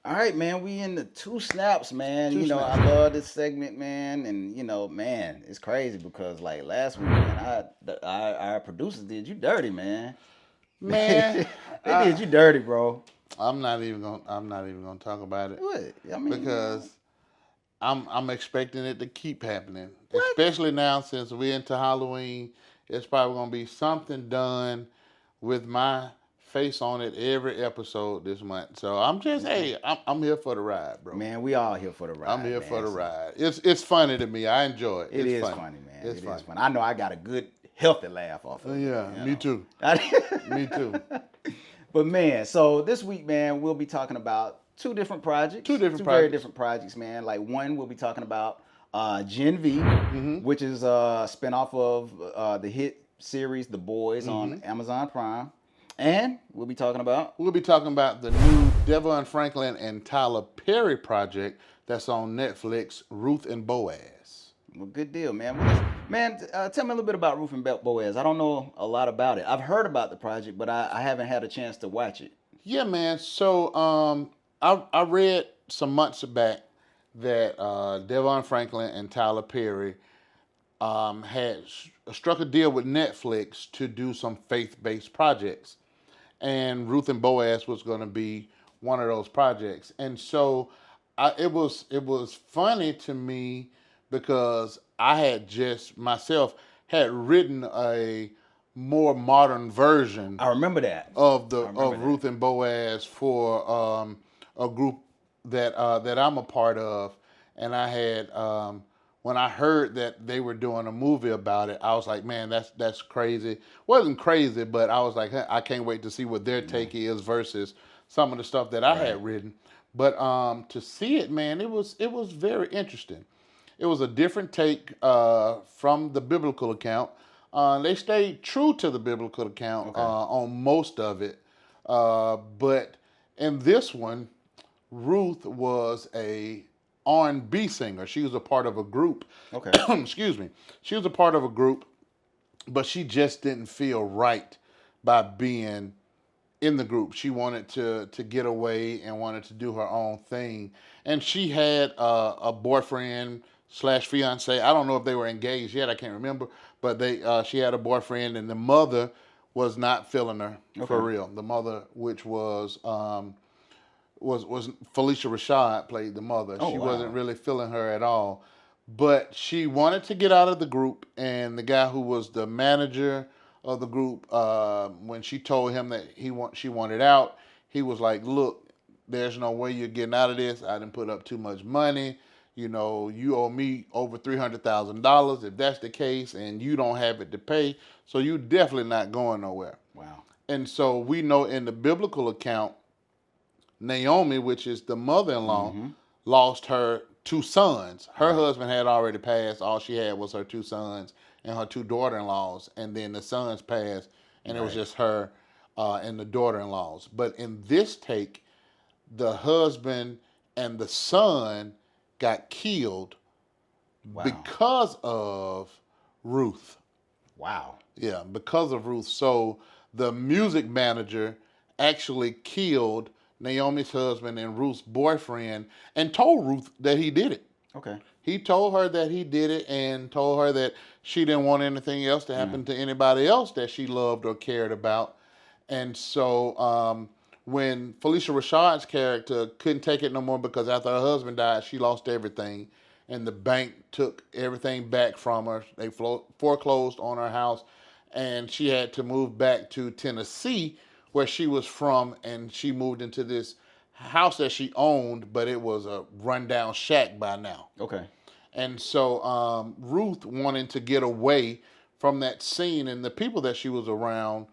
All right, man. We in the two snaps, man. Two I snaps. love this segment, man. And man, it's crazy because like last week, man, our producers did you dirty, man. Man, They did you dirty, bro. I'm not even gonna talk about it What? I mean, because I'm expecting it to keep happening. what? Especially now since we're into Halloween. It's probably gonna be something done with my face on it every episode this month. So I'm just hey, I'm here for the ride, bro. Man, we all here for the I'm ride, here for man. the So ride. It's funny to me. I enjoy it. it It's is funny. funny, man. It's It funny. is funny. I know I got a good, healthy laugh off of it. Yeah, me too. Me too. But man, so this week, man, we'll be talking about two different projects. Two different very projects. different projects, man. Like one, we'll be talking about Gen V, which is a spinoff of the hit series The Boys on Amazon Prime. And we'll be talking about the new Devon Franklin and Tyler Perry project that's on Netflix, Ruth and Boaz. well, good deal, man. Tell me a little bit about Ruth and Boaz. I don't know a lot about it. I've heard about the project, but I haven't had a chance to watch it. Yeah, man. So I read some months back that Devon Franklin and Tyler Perry had struck a deal with Netflix to do some faith-based projects, and Ruth and Boaz was going to be one of those projects. And so it was funny to me because I had just myself had written a more modern version I remember that. of Ruth and Boaz for a group that I'm a part of, and I had when I heard that they were doing a movie about it, I was like, man, that's crazy. Wasn't crazy, but I was like, I can't wait to see what their take is versus some of the stuff that I had written. But to see it, man, it was very interesting. It was a different take from the biblical account. They stayed true to the biblical account on most of it. But in this one, Ruth was a R&B singer. She was a part of a group. Okay. Excuse me. She was a part of a group, but she just didn't feel right by being in the group. She wanted to get away and wanted to do her own thing. And she had a boyfriend slash fiance. I don't know if they were engaged yet. I can't remember. But she had a boyfriend, and the mother was not feeling her for real. The mother, which was Felicia Rashad, played the mother. She wasn't really feeling her at all. But she wanted to get out of the group, and the guy who was the manager of the group, when she told him that she wanted out, he was like, look, there's no way you're getting out of this. I didn't put up too much money. You owe me over $300,000 if that's the case, and you don't have it to pay. So you're definitely not going nowhere. Wow. And so we know in the biblical account, Naomi, which is the mother-in-law, lost her two sons. Her husband had already passed. All she had was her two sons and her two daughter-in-laws. And then the sons passed, and it was just her and the daughter-in-laws. But in this take, the husband and the son got killed because of Ruth. Wow. Yeah, because of Ruth. So the music manager actually killed Naomi's husband and Ruth's boyfriend and told Ruth that he did it. Okay. He told her that he did it and told her that she didn't want anything else to happen to anybody else that she loved or cared about. And so when Felicia Rashad's character couldn't take it no more because after her husband died, she lost everything. And the bank took everything back from her. They foreclosed on her house. And she had to move back to Tennessee, where she was from. And she moved into this house that she owned, but it was a rundown shack by now. Okay. And so Ruth, wanting to get away from that scene and the people that she was around,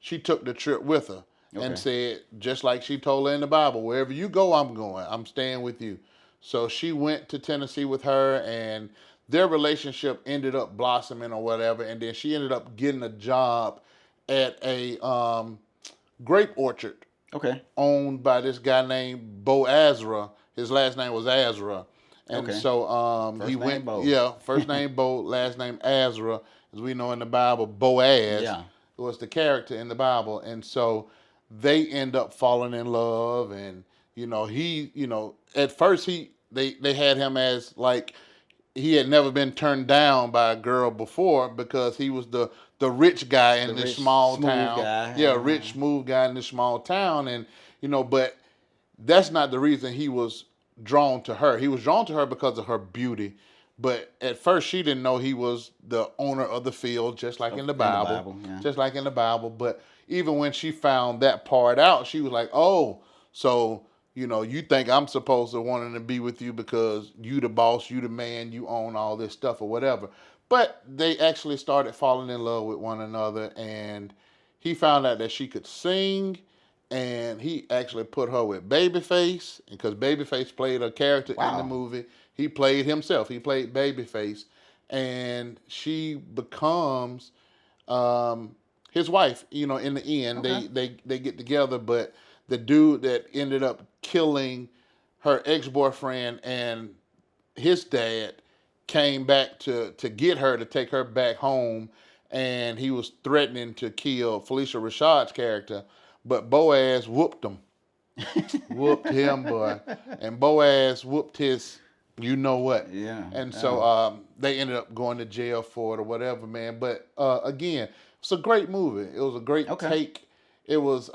she took the trip with her and said, just like she told her in the Bible, wherever you go, I'm going. I'm staying with you. So she went to Tennessee with her, and their relationship ended up blossoming or whatever. And then she ended up getting a job at a grape orchard. Okay. Owned by this guy named Boazra. His last name was Azra. And so he went, first name Bo, last name Azra, as we know in the Bible. Boaz was the character in the Bible. And so they end up falling in love, and at first they had him as like he had never been turned down by a girl before because he was the rich guy The in this rich, small smooth town. guy. Yeah, rich smooth guy in this small town, and but that's not the reason he was drawn to her. He was drawn to her because of her beauty. But at first, she didn't know he was the owner of the field, just like in the In the Bible. Bible, yeah. Just like in the Bible. But even when she found that part out, she was like, oh, so, you think I'm supposed to wanting to be with you because you the boss, you the man, you own all this stuff or whatever. But they actually started falling in love with one another, and he found out that she could sing, and he actually put her with Babyface, because Babyface played a character in the Wow. movie. He played himself. He played Babyface, and she becomes his wife. In the end, Okay. they get together, but the dude that ended up killing her ex-boyfriend and his dad came back to get her, to take her back home, and he was threatening to kill Felicia Rashad's character, but Boaz whooped him. Whooped him, boy. And Boaz whooped his you know what. Yeah. And Yeah. so they ended up going to jail for it or whatever, man. But again, it's a great movie. It was a great Okay. take. It was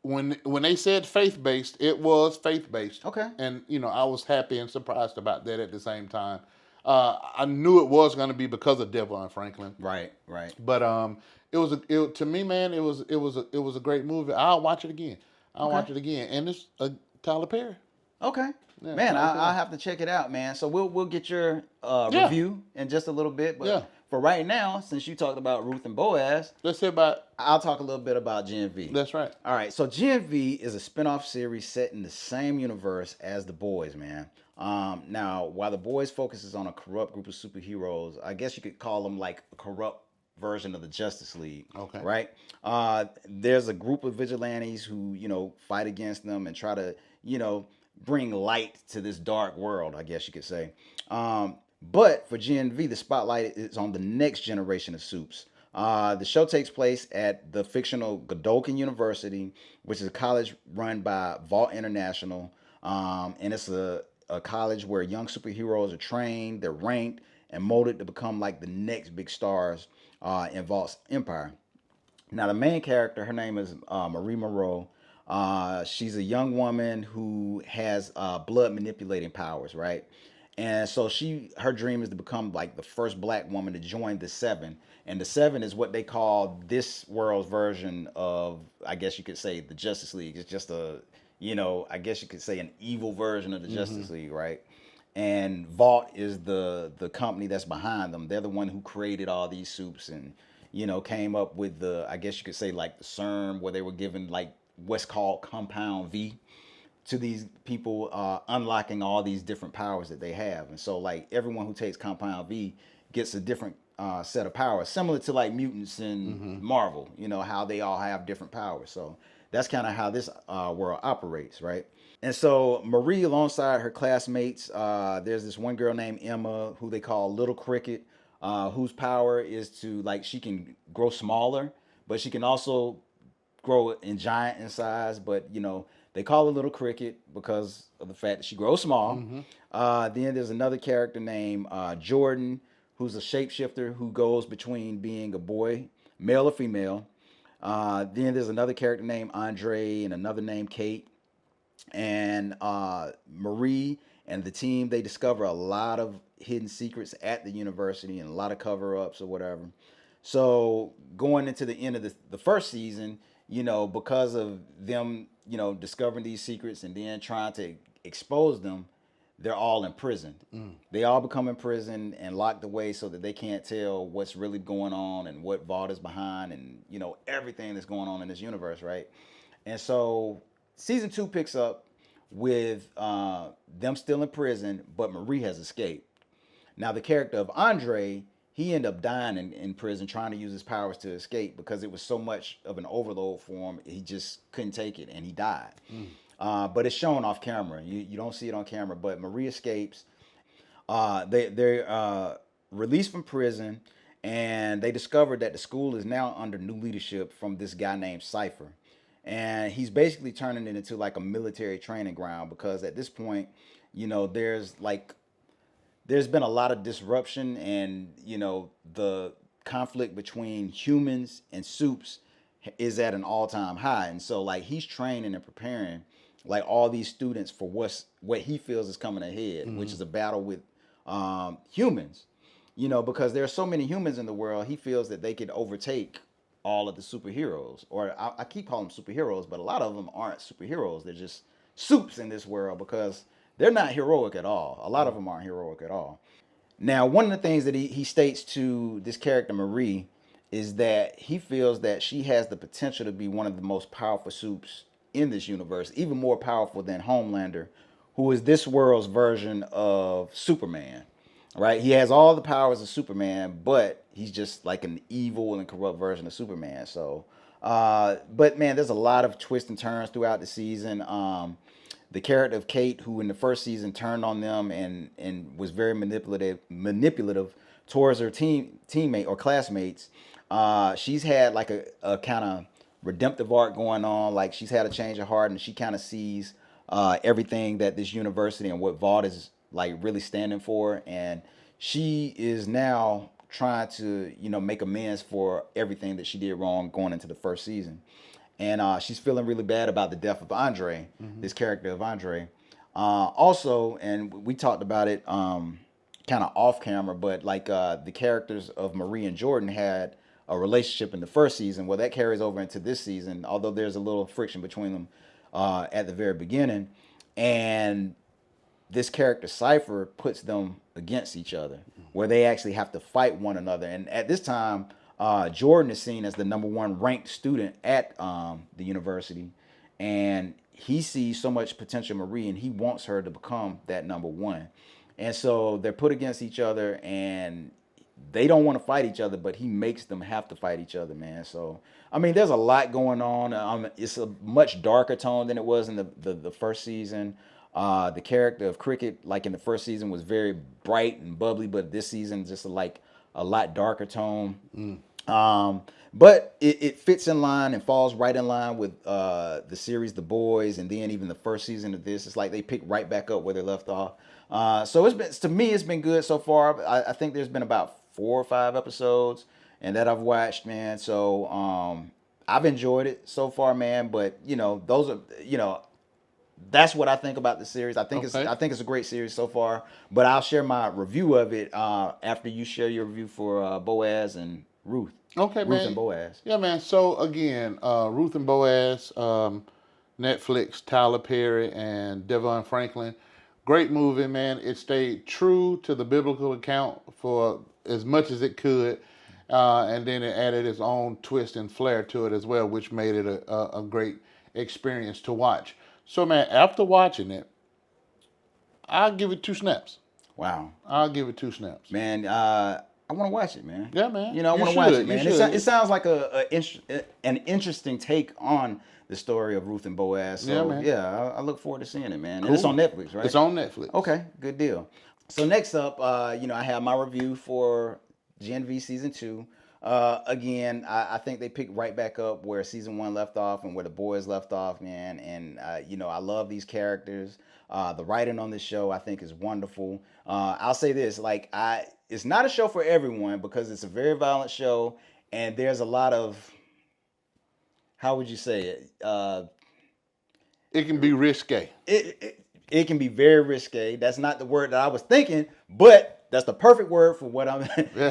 when they said faith based, it was faith based. Okay. And I was happy and surprised about that at the same time. I knew it was going to be because of Devon Franklin. Right. Right. But to me, man, it was a great movie. I'll watch it again. I'll Okay. watch it again, and it's Tyler Perry. Okay. Yeah, Man, Tyler Perry. I'll have to check it out, man. So we'll get your Yeah. review in just a little bit. But Yeah. for right now, since you talked about Ruth and Boaz, Let's hear about. I'll talk a little bit about Gen V. That's right. All right, so Gen V is a spin-off series set in the same universe as The Boys, man. Now, while The Boys focuses on a corrupt group of superheroes, I guess you could call them like a corrupt version of the Justice League. Okay. Right? There's a group of vigilantes who, fight against them and try to, bring light to this dark world, I guess you could say. But for Gen V, the spotlight is on the next generation of supes. The show takes place at the fictional Godolphin University, which is a college run by Vault International. And it's a college where young superheroes are trained, they're ranked, and molded to become like the next big stars in Vault's empire. Now, the main character, her name is Marie Moreau. She's a young woman who has blood manipulating powers, right? And so her dream is to become like the first black woman to join the Seven. And the Seven is what they call this world's version of, I guess you could say, the Justice League. It's just I guess you could say an evil version of the Justice League, right? And Vault is the company that's behind them. They're the one who created all these soups and, came up with I guess you could say like the CERN, where they were given like what's called Compound V to these people, unlocking all these different powers that they have. And so like everyone who takes Compound V gets a different set of powers, similar to like mutants in Marvel, how they all have different powers. So that's kind of how this world operates, right? And so Marie, alongside her classmates, there's this one girl named Emma who they call Little Cricket, whose power is to like she can grow smaller, but she can also grow in giant in size. But they call her Little Cricket because of the fact that she grows small. Then there's another character named Jordan, who's a shapeshifter who goes between being a boy, male or female. Then there's another character named Andre and another named Kate. And Marie and the team, they discover a lot of hidden secrets at the university and a lot of cover-ups or whatever. So going into the end of the first season, because of them, discovering these secrets and then trying to expose them, they're all imprisoned. They all become imprisoned and locked away so that they can't tell what's really going on and what Vault is behind and, everything that's going on in this universe, right? And so season 2 picks up with them still in prison, but Marie has escaped. Now, the character of Andre, he ended up dying in prison trying to use his powers to escape because it was so much of an overload for him. He just couldn't take it and he died. But it's shown off camera. You don't see it on camera, but Marie escapes. They're released from prison, and they discovered that the school is now under new leadership from this guy named Cypher. and he's basically turning it into like a military training ground because at this point, there's been a lot of disruption, and the conflict between humans and supes is at an all-time high. And so like he's training and preparing like all these students for what he feels is coming ahead, which is a battle with humans. Because there are so many humans in the world, he feels that they could overtake all of the superheroes. Or I keep calling them superheroes, but a lot of them aren't superheroes. They're just supes in this world because they're not heroic at all. A lot of them aren't heroic at all. Now, one of the things that he states to this character, Marie, is that he feels that she has the potential to be one of the most powerful supes in this universe, even more powerful than Homelander, who is this world's version of Superman. Right? He has all the powers of Superman, but he's just like an evil and corrupt version of Superman. So, but man, there's a lot of twists and turns throughout the season. The character of Kate, who in the first season turned on them and was very manipulative towards her teammate or classmates, she's had like a kind of redemptive arc going on. Like she's had a change of heart, and she kind of sees everything that this university and what Vought is like really standing for, and she is now trying to make amends for everything that she did wrong going into the first season. And she's feeling really bad about the death of Andre, this character of Andre. Also, and we talked about it kind of off camera, but like the characters of Marie and Jordan had a relationship in the first season. Well, that carries over into this season, although there's a little friction between them at the very beginning. And this character Cypher puts them against each other, where they actually have to fight one another. And at this time, Jordan is seen as the #1 ranked student at the university, and he sees so much potential in Marie, and he wants her to become that #1. And so they're put against each other, and they don't want to fight each other, but he makes them have to fight each other, man. So I mean, there's a lot going on. It's a much darker tone than it was in the first season. The character of Cricket, like in the first season, was very bright and bubbly, but this season just like a lot darker tone. But it fits in line and falls right in line with the series The Boys, and then even the first season of this. It's like they pick right back up where they left off. So it's been good so far. I think there's been about 4 or 5 episodes and that I've watched, man. So I've enjoyed it so far, man. But those are that's what I think about the series. I think it's a great series so far. But I'll share my review of it after you share your review for Boaz and Ruth. Okay, man. Ruth and Boaz. Yeah, man. So again, Ruth and Boaz, Netflix, Tyler Perry and Devon Franklin. Great movie, man. It stayed true to the biblical account for as much as it could. And then it added its own twist and flair to it as well, which made it a great experience to watch. So, man, after watching it, I'll give it 2 snaps. Wow. I'll give it 2 snaps. Man, I want to watch it, man. Yeah, man. I want to watch it, man. It sounds like an interesting take on the story of Ruth and Boaz. So, I look forward to seeing it, man. Cool. And it's on Netflix, right? It's on Netflix. Okay, good deal. So next up, I have my review for Gen V Season 2. Again, I think they picked right back up where Season 1 left off and where the boys left off, man. And, I love these characters. The writing on this show, I think, is wonderful. I'll say this, it's not a show for everyone because it's a very violent show. And there's a lot of, how would you say it? It can be risque. It can be very risque. That's not the word that I was thinking, but that's the perfect word for what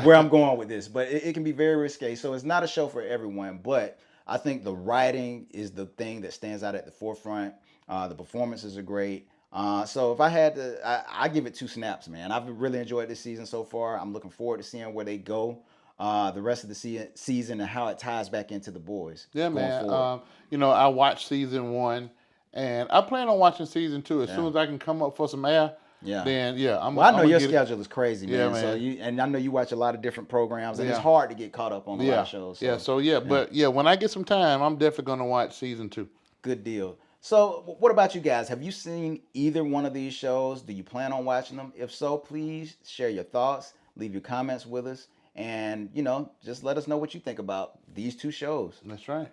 where I'm going with this. But it can be very risque. So it's not a show for everyone. But I think the writing is the thing that stands out at the forefront. The performances are great. So if I had to, I give it 2 snaps, man. I've really enjoyed this season so far. I'm looking forward to seeing where they go the rest of the season and how it ties back into the boys. Yeah, man. I watched Season 1, and I plan on watching Season 2 as soon as I can come up for some air. Yeah. Then I know your schedule is crazy, man. Yeah, man. So and I know you watch a lot of different programs, and it's hard to get caught up on a lot of shows. So. But when I get some time, I'm definitely gonna watch Season 2. Good deal. So what about you guys? Have you seen either one of these shows? Do you plan on watching them? If so, please share your thoughts, leave your comments with us, and just let us know what you think about these 2 shows. That's right.